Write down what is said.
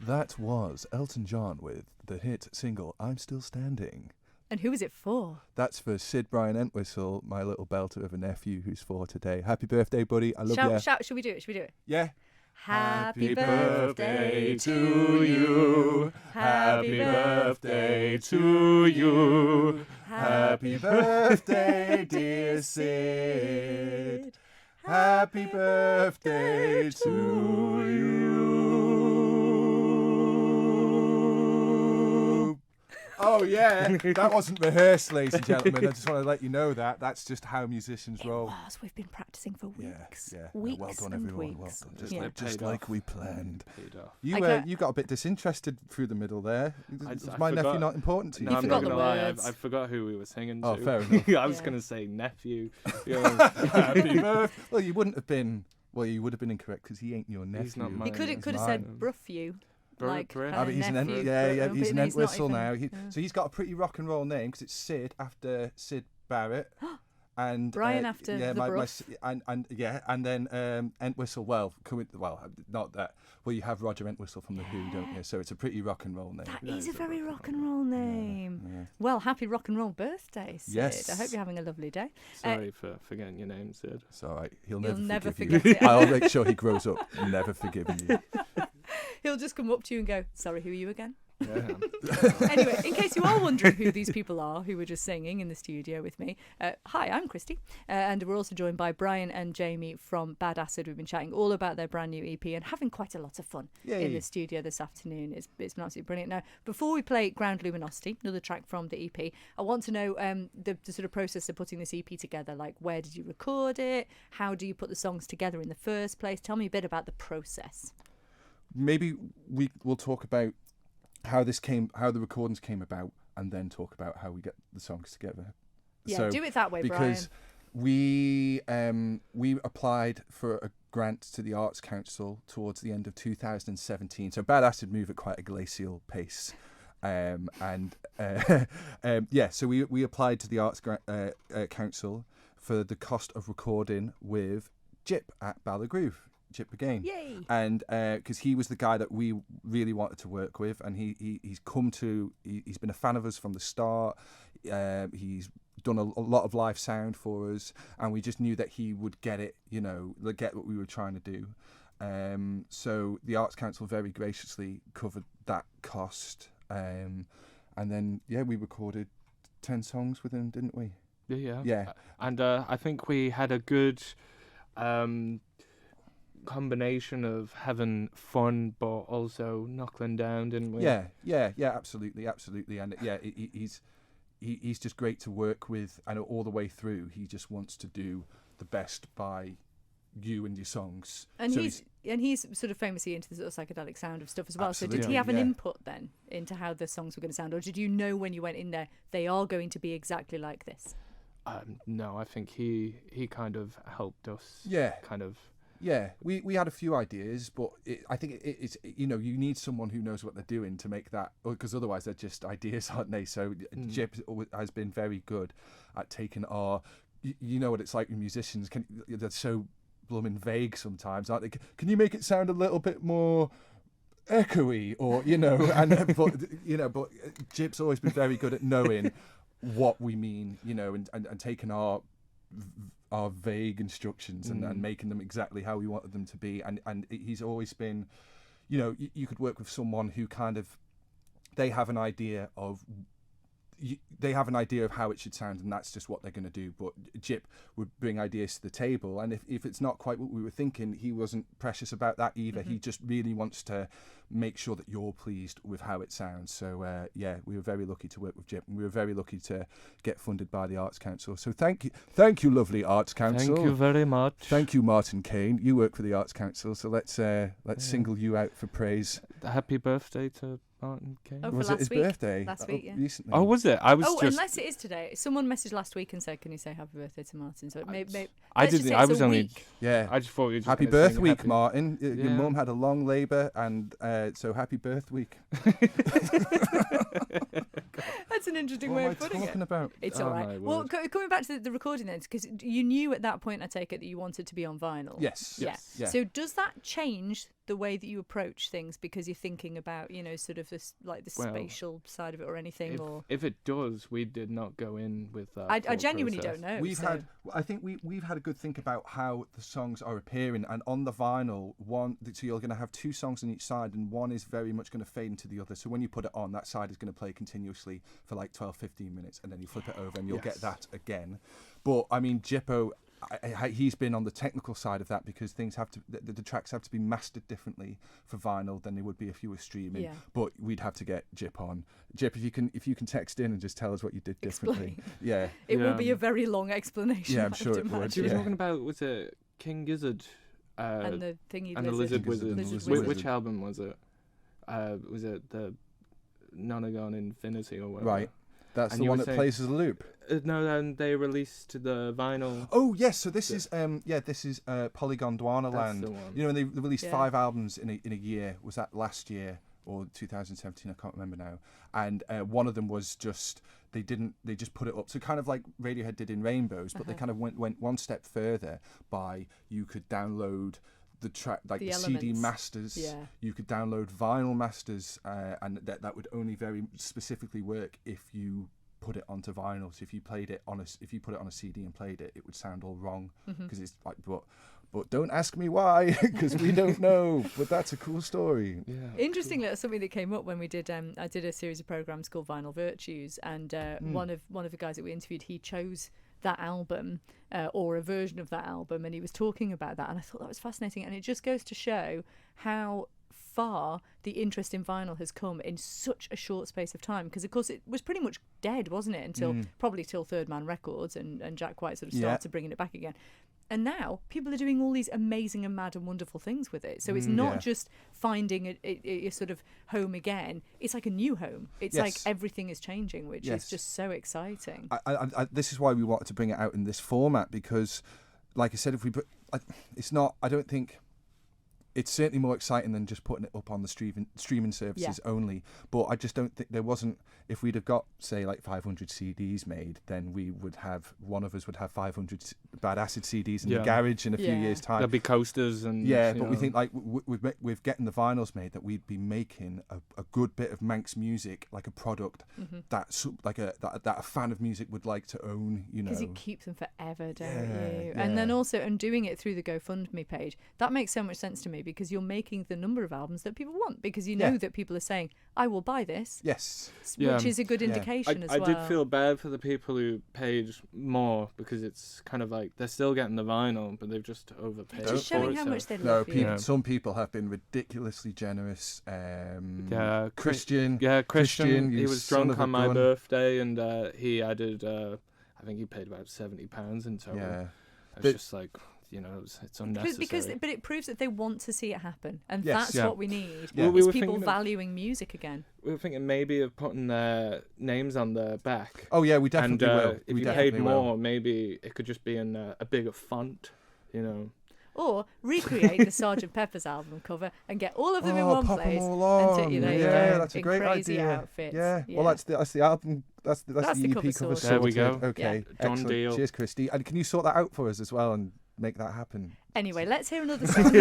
That was Elton John with the hit single I'm Still Standing. And who is it for? That's for Sid Brian Entwistle, my little belter of a nephew who's 4 today. Happy birthday, buddy. I love you. Shout, should we do it? Yeah. Happy birthday to you. Happy birthday to you. Happy birthday, dear Sid. Happy birthday to you. Oh, yeah. That wasn't rehearsed, ladies and gentlemen. I just want to let you know that. That's just how musicians roll. It was. We've been practicing for weeks. Yeah. Weeks well done, and everyone. weeks. Well done. Just like we planned. Okay. You got a bit disinterested through the middle there. Is my nephew not important to you? No, I'm forgot not the gonna lie. words. I forgot who we were singing to. Oh, fair enough. I was going to say nephew. You know, Happy birthday. Well, you wouldn't have been. Well, you would have been incorrect because he ain't your nephew. He's not He mine. could It's have said Bruffew. Like but he's an nephew. he's an But Entwistle not now. even- So he's got a pretty rock and roll name because it's Sid after Sid Barrett, and Brian after the Bruff. and then Entwistle. Well, not that. Well, you have Roger Entwistle from the Who, don't you? So it's a pretty rock and roll name. That is a very rock and roll name. Yeah. Well, happy rock and roll birthday, Sid. Yes. I hope you're having a lovely day. Sorry for forgetting your name, Sid. It's all right. He'll You'll never never forgive forget you. it. I'll make sure he grows up never forgiving you. He'll just come up to you and go, "Sorry, who are you again?" Yeah. Anyway, in case you are wondering who these people are who were just singing in the studio with me, hi, I'm Christy, and we're also joined by Brian and Jamie from Bad Acid. We've been chatting all about their brand new EP and having quite a lot of fun in the studio this afternoon. It's been absolutely brilliant. Now, before we play Ground Luminosity, another track from the EP, I want to know the sort of process of putting this EP together. Like, where did you record it? How do you put the songs together in the first place? Tell me a bit about the process. Maybe we'll talk about how the recordings came about, and then talk about how we get the songs together. Yeah, so, do it that way, because Brian. we applied for a grant to the Arts Council towards the end of 2017. So Bad Acid move at quite a glacial pace. So we applied to the Arts Council for the cost of recording with Jip at Ballagroove. Chip again. Yay! And because he was the guy that we really wanted to work with, and he's been a fan of us from the start. He's done a lot of live sound for us, and we just knew that he would get it, get what we were trying to do. So the Arts Council very graciously covered that cost, and then we recorded 10 songs with him, didn't we? Yeah. And I think we had a good combination of having fun but also knuckling down, didn't we? Yeah, absolutely, and he's just great to work with, and all the way through he just wants to do the best by you and your songs. And so he's sort of famously into the sort of psychedelic sound of stuff as well. Absolutely, so did he have an input then into how the songs were going to sound, or did you know when you went in there they are going to be exactly like this? No, I think he kind of helped us. Yeah, we had a few ideas, but I think it's you need someone who knows what they're doing to make that, because otherwise they're just ideas, aren't they? So Jip has been very good at taking our, you know what it's like with musicians, they're so blooming vague sometimes, aren't they? Can you make it sound a little bit more echoey, or but Jip's always been very good at knowing what we mean, and taking our vague instructions and making them exactly how we wanted them to be, and he's always been, you could work with someone who kind of, they have an idea of how it should sound, and that's just what they're going to do. But Jip would bring ideas to the table, and if it's not quite what we were thinking, he wasn't precious about that either. He just really wants to make sure that you're pleased with how it sounds. So we were very lucky to work with Jip, and we were very lucky to get funded by the Arts Council. So thank you, lovely Arts Council. Thank you very much. Thank you, Martin Kane. You work for the Arts Council, so let's single you out for praise. Happy birthday to Martin Kane. Oh, Was for it his last week? birthday? Last week, yeah. Recently. Oh, was it? I was just. Unless it is today. Someone messaged last week and said, "Can you say happy birthday to Martin?" So maybe I didn't. I was only. Yeah. I just thought you were just Happy gonna birth sing week, happy... Martin. Your mum had a long labour, and so happy birth week. I That's an interesting way of putting What am I talking it. about? It's Oh, all right. my Well, word. coming back to the recording then, because you knew at that point, I take it, that you wanted to be on vinyl. Yes. Yeah. Yeah. So does that change the way that you approach things because you're thinking about, sort of this, like the Well, spatial side of it or anything? If it does, we did not go in with that. I thought genuinely process. don't know. I think we've had a good think about how the songs are appearing, and on the vinyl, so you're going to have 2 songs on each side, and one is very much going to fade into the other. So when you put it on, that side is going to play continuously for like 12-15 minutes, and then you flip it over, and you'll get that again. But I mean, Jippo, he's been on the technical side of that because things have to, the tracks have to be mastered differently for vinyl than they would be if you were streaming. Yeah. But we'd have to get Jip on. Jip, if you can text in and just tell us what you did differently. Explain. Yeah. It will be a very long explanation. Yeah, I'm I sure have to it would, imagine. You were Yeah. talking about, was it King Gizzard? And the thingy and the lizard. Lizard Wizard. Lizard Which Wizard. album was it? Was it the Nonagon Infinity or whatever? Right. That's And the you one were that saying- plays as a loop. No, then they released the vinyl. Oh yes, so this is Polygon Dwana That's Land. the one. You know, when they released Yeah. 5 albums in a year. Was that last year or 2017? I can't remember now. And one of them was just they just put it up. So kind of like Radiohead did in Rainbows, but they kind of went one step further by you could download the track, like The the CD elements. masters. Yeah. You could download vinyl masters, and that would only very specifically work if you put it onto vinyl. So if you put it on a CD and played it, it would sound all wrong because it's like, but don't ask me why because we don't know. But that's a cool story. Yeah. Interestingly, that's something that came up when we did. I did a series of programs called Vinyl Virtues, and one of the guys that we interviewed, he chose that album or a version of that album, and he was talking about that, and I thought that was fascinating, and it just goes to show how far the interest in vinyl has come in such a short space of time, because of course it was pretty much dead, wasn't it, until probably till Third Man Records and Jack White sort of started bringing it back again. And now people are doing all these amazing and mad and wonderful things with it. So it's not just finding a sort of home again. It's like a new home. It's like everything is changing, which is just so exciting. I this is why we wanted to bring it out in this format, because, like I said, if we put, it's not. I don't think. It's certainly more exciting than just putting it up on the streaming services only. But I just don't think there wasn't. If we'd have got, say, like 500 CDs made, then one of us would have 500 Bad Acid CDs in the garage in a few years' time. There'll be coasters and but we think like with getting the vinyls made, that we'd be making a good bit of Manx music, like a product that's like that a fan of music would like to own. You know, Because you keep them forever, don't you? Yeah. And then also, and doing it through the GoFundMe page, that makes so much sense to me, because you're making the number of albums that people want, because you know that people are saying, I will buy this. Yes. Which is a good indication as well. I did feel bad for the people who paid more, because it's kind of like they're still getting the vinyl, but they've just overpaid. Just for showing it, how so- much they No, love you. some people have been ridiculously generous. Christian. Christian. Christian. He you was son drunk of a on my gun. birthday, and he added. I think he paid about £70 in total. Yeah. It's just like, it's unnecessary. But it proves that they want to see it happen, and Yes. that's Yeah. what we need. Yeah. We Is were people thinking of- valuing music again. We were thinking maybe of putting their names on the back. Oh yeah, we definitely and will. if We you definitely paid will. more, maybe it could just be in a bigger font, Or recreate the Sgt. Pepper's album cover and get all of them in one pop 'em place all on. and there you Yeah, go, that's a in great crazy idea. outfits. Yeah. Well, that's the album. That's the the EP cover cover sorted. There we sorted. go. Okay, Yeah. Done excellent. deal. Cheers, Christy. And can you sort that out for us as well and make that happen? Anyway, let's hear another song.